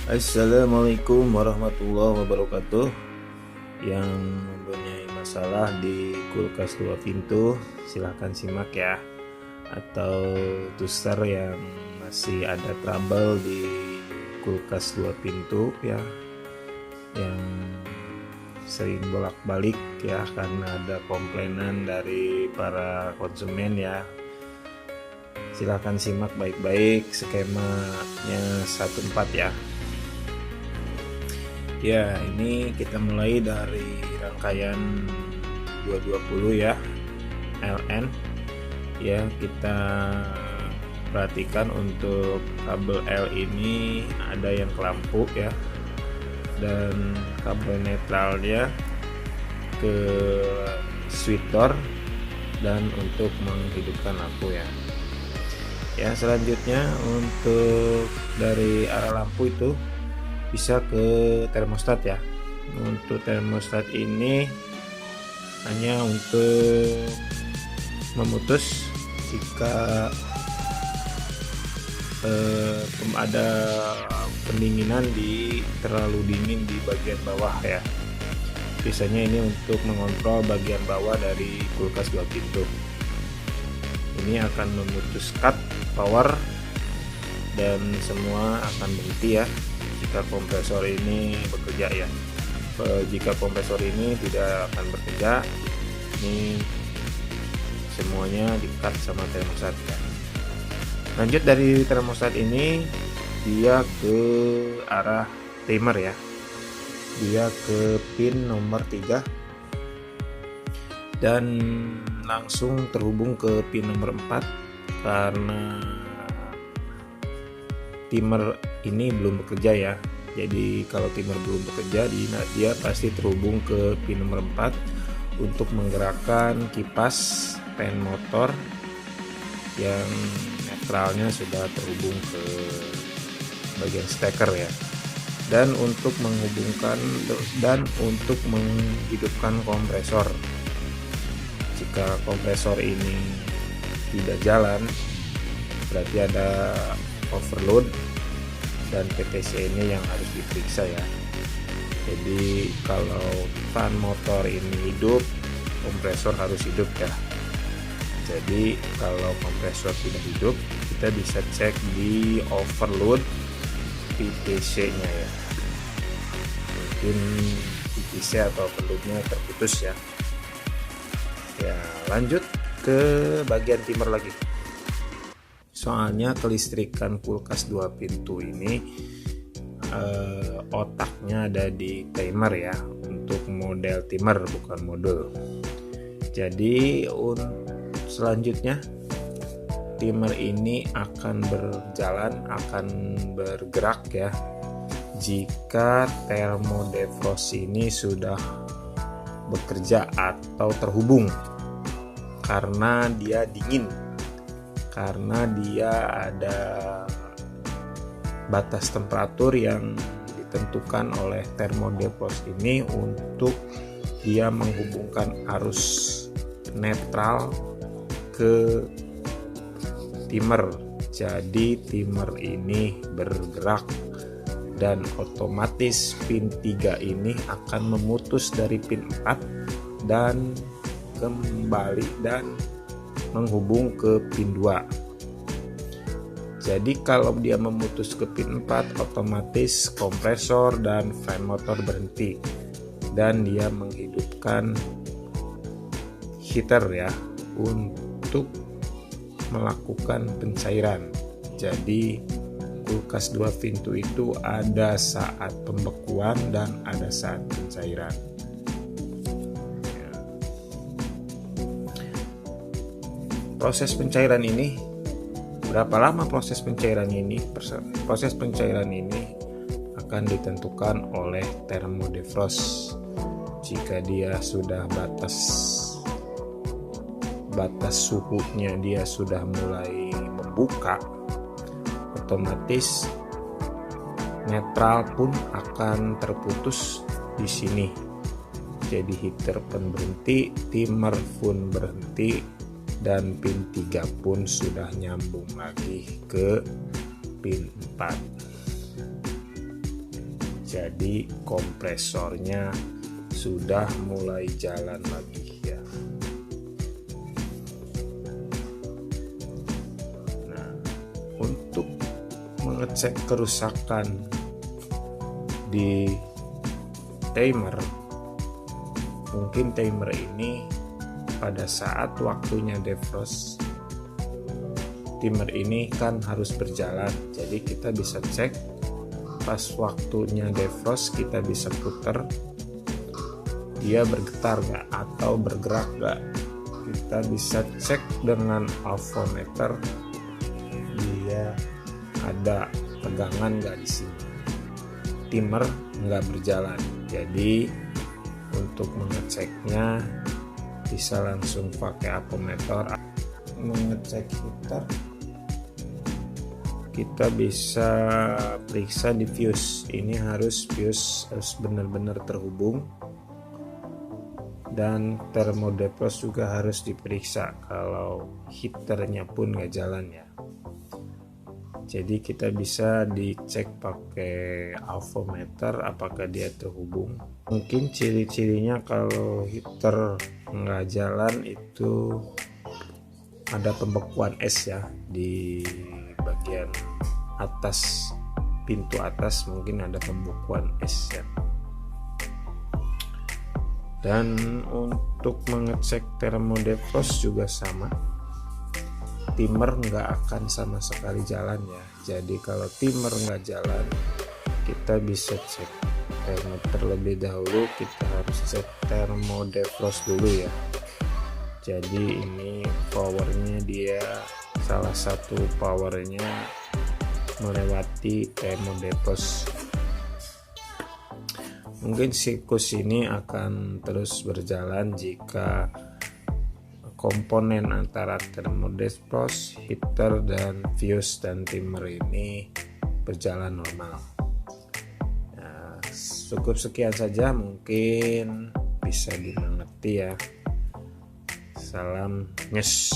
Assalamualaikum warahmatullahi wabarakatuh. Yang mempunyai masalah di kulkas 2 pintu, silahkan simak ya. Atau user yang masih ada trouble di kulkas 2 pintu ya, yang sering bolak-balik ya karena ada komplainan dari para konsumen ya. Silahkan simak baik-baik skemanya 1/4 ya. Ya, ini kita mulai dari rangkaian 220 ya, LN. Ya, kita perhatikan untuk kabel L ini ada yang ke lampu ya, dan kabel netralnya ke switch door dan untuk menghidupkan lampu ya. Ya, selanjutnya untuk dari arah lampu itu bisa ke termostat ya. Untuk termostat ini hanya untuk memutus jika ada pendinginan terlalu dingin di bagian bawah ya. Biasanya ini untuk mengontrol bagian bawah dari kulkas 2 pintu. Ini akan memutus cut power dan semua akan berhenti ya jika kompresor ini bekerja ya. Jika kompresor ini tidak akan bekerja, ini semuanya di-cut sama termostat ya. Lanjut dari termostat ini, dia ke arah timer ya. Dia ke pin nomor 3 dan langsung terhubung ke pin nomor 4 karena timer ini belum bekerja ya. Jadi kalau timer belum bekerja, dia pasti terhubung ke pin nomor 4 untuk menggerakkan kipas fan motor yang netralnya sudah terhubung ke bagian steker ya. Dan untuk menghubungkan dan untuk menghidupkan kompresor. Jika kompresor ini tidak jalan, berarti ada overload dan PTC ini yang harus diperiksa ya. Jadi kalau fan motor ini hidup, kompresor harus hidup ya. Jadi kalau kompresor tidak hidup, kita bisa cek di overload PTC nya ya. Mungkin PTC atau overloadnya terputus ya. Ya, lanjut ke bagian timer lagi. Soalnya kelistrikan kulkas 2 pintu ini otaknya ada di timer ya, untuk model timer bukan modul. Jadi selanjutnya timer ini akan berjalan, akan bergerak ya jika thermodefrost ini sudah bekerja atau terhubung, karena dia dingin. Karena dia ada batas temperatur yang ditentukan oleh thermodefrost ini untuk dia menghubungkan arus netral ke timer. Jadi timer ini bergerak dan otomatis pin 3 ini akan memutus dari pin 4 dan kembali dan menghubung ke pin 2. Jadi kalau dia memutus ke pin 4, otomatis kompresor dan fan motor berhenti dan dia menghidupkan heater ya untuk melakukan pencairan. Jadi kulkas 2 pintu itu ada saat pembekuan dan ada saat pencairan. Proses pencairan ini, berapa lama proses pencairan ini? Proses pencairan ini akan ditentukan oleh thermodefrost. Jika dia sudah batas suhunya dia sudah mulai membuka, otomatis netral pun akan terputus di sini. Jadi heater pun berhenti, timer pun berhenti, dan pin 3 pun sudah nyambung lagi ke pin 4. Jadi kompresornya sudah mulai jalan lagi ya. Nah, untuk mengecek kerusakan di timer, mungkin timer ini pada saat waktunya defrost, timer ini kan harus berjalan, jadi kita bisa cek pas waktunya defrost, kita bisa puter dia bergetar nggak atau bergerak nggak. Kita bisa cek dengan avometer dia ada tegangan nggak di sini. Timer nggak berjalan, jadi untuk mengeceknya bisa langsung pakai avometer. Mengecek heater, kita bisa periksa di fuse. Ini fuse harus benar-benar terhubung, dan thermodefrost juga harus diperiksa kalau heaternya pun nggak jalan ya. Jadi kita bisa dicek pakai avometer apakah dia terhubung. Mungkin ciri-cirinya kalau heater nggak jalan itu ada pembekuan es ya di bagian atas, pintu atas mungkin ada pembekuan es ya. Dan untuk mengecek thermodefrost juga sama, timer nggak akan sama sekali jalan ya. Jadi kalau timer nggak jalan, kita bisa cek terlebih dahulu. Kita harus cek thermodefrost dulu ya. Jadi ini powernya, dia salah satu powernya melewati thermodefrost. Mungkin siklus ini akan terus berjalan jika komponen antara thermodefrost, heater, dan fuse dan timer ini berjalan normal. Nah, cukup sekian saja, mungkin bisa dimengerti ya. Salam nyes.